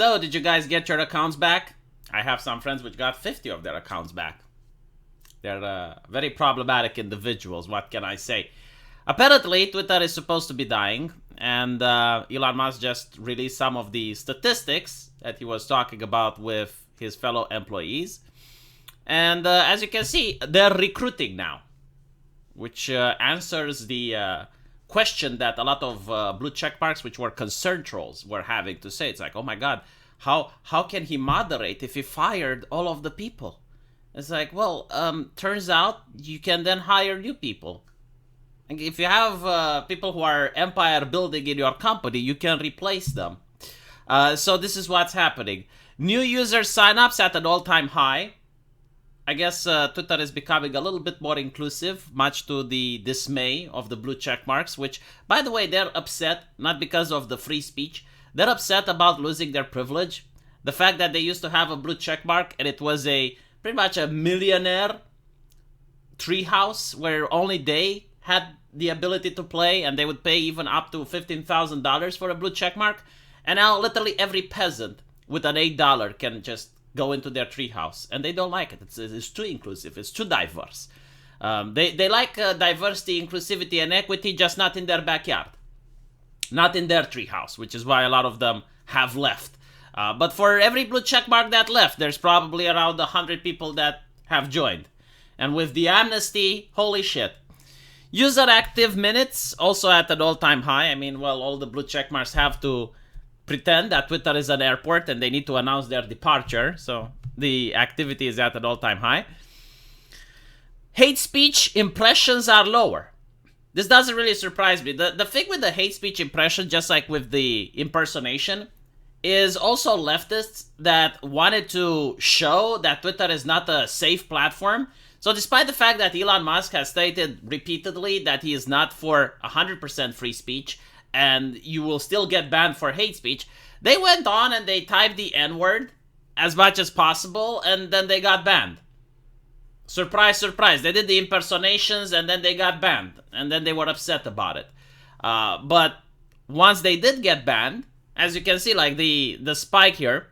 So, did you guys get your accounts back? I have some friends which got 50 of their accounts back. They're very problematic individuals, what can I say? Apparently, Twitter is supposed to be dying, and Elon Musk just released some of the statistics that he was talking about with his fellow employees. And as you can see, they're recruiting now, which answers the question that a lot of blue check marks, which were concern trolls, were having to say. It's like, oh my god, how can he moderate if he fired all of the people? It's like, well, turns out you can then hire new people. And if you have people who are empire building in your company, you can replace them. So this is what's happening. New user signups at an all-time high. I guess Twitter is becoming a little bit more inclusive, much to the dismay of the blue check marks, which, by the way, they're upset, not because of the free speech. They're upset about losing their privilege. The fact that they used to have a blue check mark and it was pretty much a millionaire treehouse where only they had the ability to play, and they would pay even up to $15,000 for a blue check mark. And now literally every peasant with an $8 can just go into their treehouse, and they don't like it. It's too inclusive. It's too diverse. They like diversity, inclusivity, and equity, just not in their backyard, not in their treehouse, which is why a lot of them have left. But for every blue checkmark that left, there's probably around 100 people that have joined. And with the amnesty, holy shit. User active minutes also at an all-time high. I mean, well, all the blue checkmarks have to pretend that Twitter is an airport and they need to announce their departure. So the activity is at an all-time high. Hate speech impressions are lower. This doesn't really surprise me. The thing with the hate speech impression, just like with the impersonation, is also leftists that wanted to show that Twitter is not a safe platform. So despite the fact that Elon Musk has stated repeatedly that he is not for 100% free speech and you will still get banned for hate speech, they went on and they typed the N-word as much as possible, and then they got banned. Surprise, surprise. They did the impersonations and then they got banned, and then they were upset about it. But once they did get banned, as you can see, like the spike here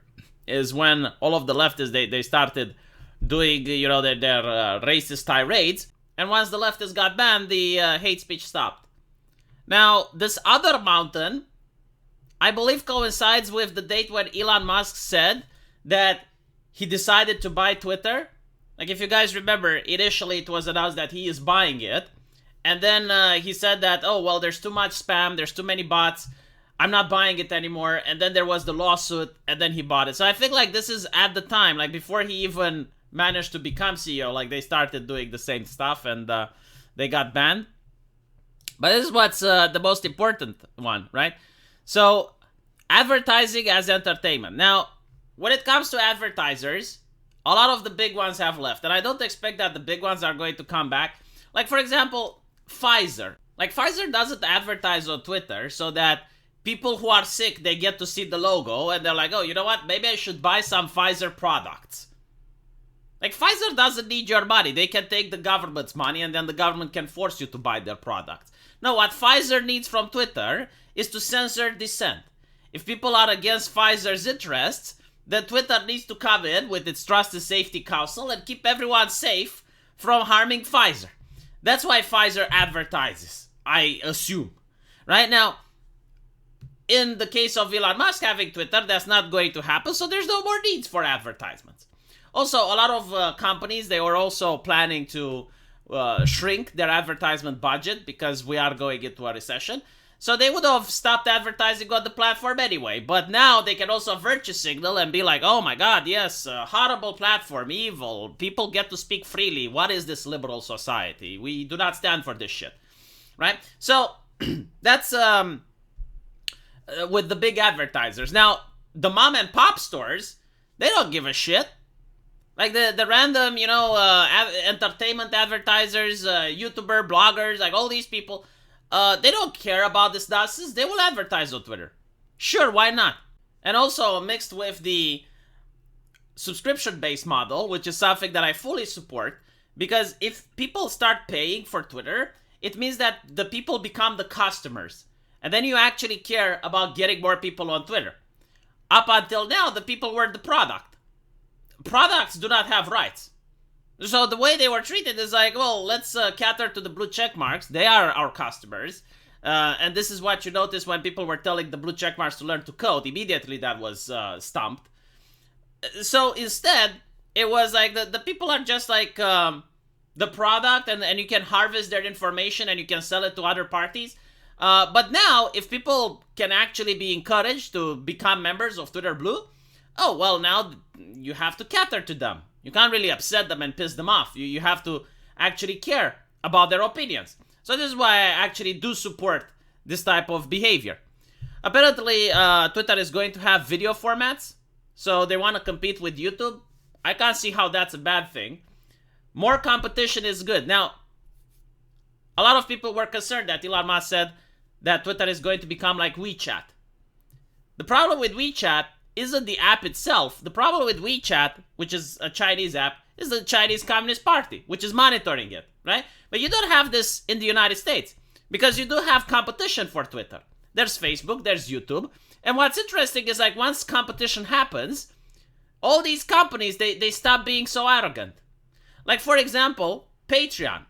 is when all of the leftists, they started doing, you know, their racist tirades. And once the leftists got banned, the hate speech stopped. Now, this other mountain, I believe, coincides with the date when Elon Musk said that he decided to buy Twitter. Like, if you guys remember, initially it was announced that he is buying it. And then he said that, oh, well, there's too much spam, there's too many bots, I'm not buying it anymore. And then there was the lawsuit, and then he bought it. So I think, like, this is at the time, like, before he even managed to become CEO, like, they started doing the same stuff, and they got banned. But this is what's the most important one, right? So, advertising as entertainment. Now, when it comes to advertisers, a lot of the big ones have left. And I don't expect that the big ones are going to come back. Like, for example, Pfizer. Like, Pfizer doesn't advertise on Twitter so that people who are sick, they get to see the logo and they're like, oh, you know what? Maybe I should buy some Pfizer products. Like, Pfizer doesn't need your money. They can take the government's money and then the government can force you to buy their products. No, what Pfizer needs from Twitter is to censor dissent. If people are against Pfizer's interests, then Twitter needs to come in with its Trust and Safety Council and keep everyone safe from harming Pfizer. That's why Pfizer advertises, I assume. Right now, in the case of Elon Musk having Twitter, that's not going to happen, so there's no more needs for advertisements. Also, a lot of companies, they were also planning to shrink their advertisement budget because we are going into a recession. So they would have stopped advertising on the platform anyway. But now they can also virtue signal and be like, oh my god, yes, horrible platform, evil, people get to speak freely. What is this liberal society? We do not stand for this shit. Right? So that's with the big advertisers. Now, the mom and pop stores, they don't give a shit. Like the random, you know, entertainment advertisers, YouTuber, bloggers, like all these people, they don't care about this nonsense. They will advertise on Twitter. Sure, why not? And also mixed with the subscription-based model, which is something that I fully support, because if people start paying for Twitter, it means that the people become the customers. And then you actually care about getting more people on Twitter. Up until now, the people were the product. Products do not have rights. So the way they were treated is like, well, let's cater to the blue check marks. They are our customers. And this is what you notice when people were telling the blue check marks to learn to code. Immediately that was stumped. So instead, it was like the people are just like the product, and you can harvest their information and you can sell it to other parties. But now, if people can actually be encouraged to become members of Twitter Blue, oh, well, now you have to cater to them. You can't really upset them and piss them off. You have to actually care about their opinions. So this is why I actually do support this type of behavior. Apparently, Twitter is going to have video formats, so they want to compete with YouTube. I can't see how that's a bad thing. More competition is good. Now, a lot of people were concerned that Elon Musk said that Twitter is going to become like WeChat. The problem with WeChat isn't the app itself. The problem with WeChat, which is a Chinese app, is the Chinese Communist Party, which is monitoring it, right? But you don't have this in the United States because you do have competition for Twitter. There's Facebook, there's YouTube. And what's interesting is like once competition happens, all these companies, they stop being so arrogant. Like for example, Patreon.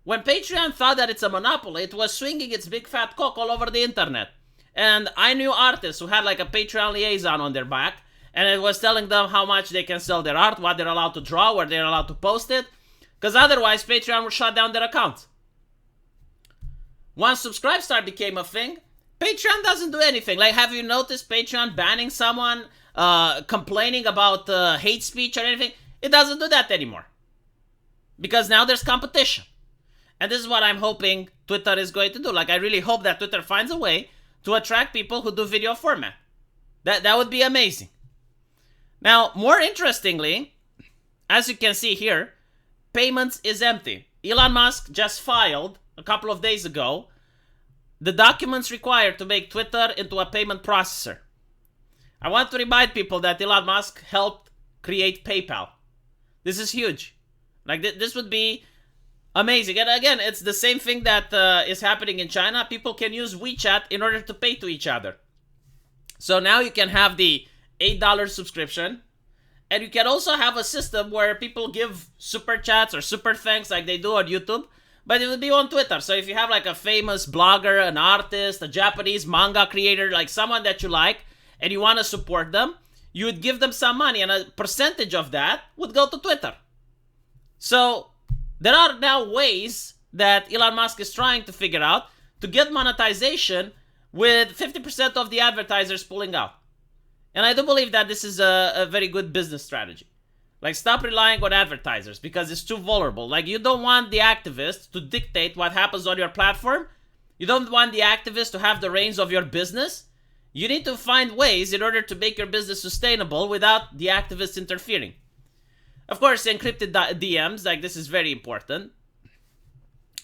When Patreon thought that it's a monopoly, it was swinging its big fat cock all over the internet. And I knew artists who had like a Patreon liaison on their back, and it was telling them how much they can sell their art, what they're allowed to draw, where they're allowed to post it, because otherwise Patreon would shut down their accounts. Once Subscribestar became a thing, Patreon doesn't do anything. Like, have you noticed Patreon banning someone, complaining about hate speech or anything? It doesn't do that anymore. Because now there's competition. And this is what I'm hoping Twitter is going to do. Like, I really hope that Twitter finds a way to attract people who do video format. That would be amazing. Now, more interestingly, as you can see here, payments is empty. Elon Musk just filed a couple of days ago the documents required to make Twitter into a payment processor. I want to remind people that Elon Musk helped create PayPal. This is huge. Like, this would be amazing. And again, it's the same thing that is happening in China. People can use WeChat in order to pay to each other. So now you can have the $8 subscription. And you can also have a system where people give super chats or super thanks like they do on YouTube. But it would be on Twitter. So if you have like a famous blogger, an artist, a Japanese manga creator, like someone that you like, and you want to support them, you would give them some money. And a percentage of that would go to Twitter. So there are now ways that Elon Musk is trying to figure out to get monetization with 50% of the advertisers pulling out. And I do believe that this is a very good business strategy. Like, stop relying on advertisers because it's too vulnerable. Like, you don't want the activists to dictate what happens on your platform. You don't want the activists to have the reins of your business. You need to find ways in order to make your business sustainable without the activists interfering. Of course, encrypted DMs, like this is very important.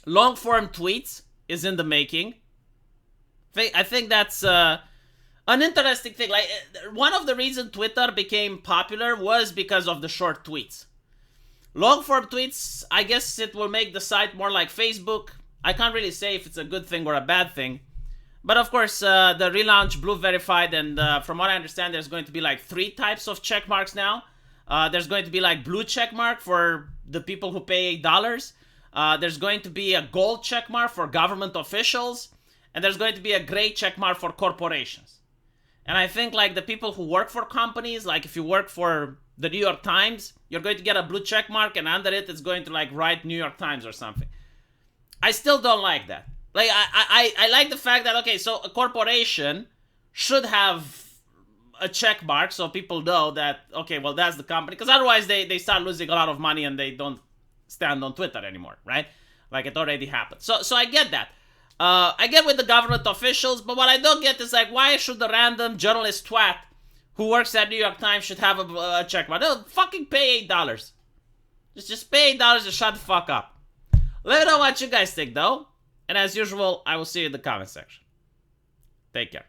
Long-form tweets is in the making. I think that's an interesting thing. Like, one of the reasons Twitter became popular was because of the short tweets. Long-form tweets, I guess it will make the site more like Facebook. I can't really say if it's a good thing or a bad thing. But of course, the relaunch Blue Verified, and from what I understand, there's going to be like 3 types of check marks now. There's going to be like blue check mark for the people who pay $8. There's going to be a gold check mark for government officials. And there's going to be a gray check mark for corporations. And I think like the people who work for companies, like if you work for the New York Times, you're going to get a blue check mark, and under it, it's going to like write New York Times or something. I still don't like that. Like, I like the fact that, okay, so a corporation should have a check mark so people know that, okay, well, that's the company. Because otherwise they start losing a lot of money and they don't stand on Twitter anymore, right? Like, it already happened. So I get that. I get with the government officials, but what I don't get is like, why should the random journalist twat who works at New York Times should have a check mark? They'll fucking pay $8. Just pay $8 and shut the fuck up. Let me know what you guys think, though. And as usual, I will see you in the comment section. Take care.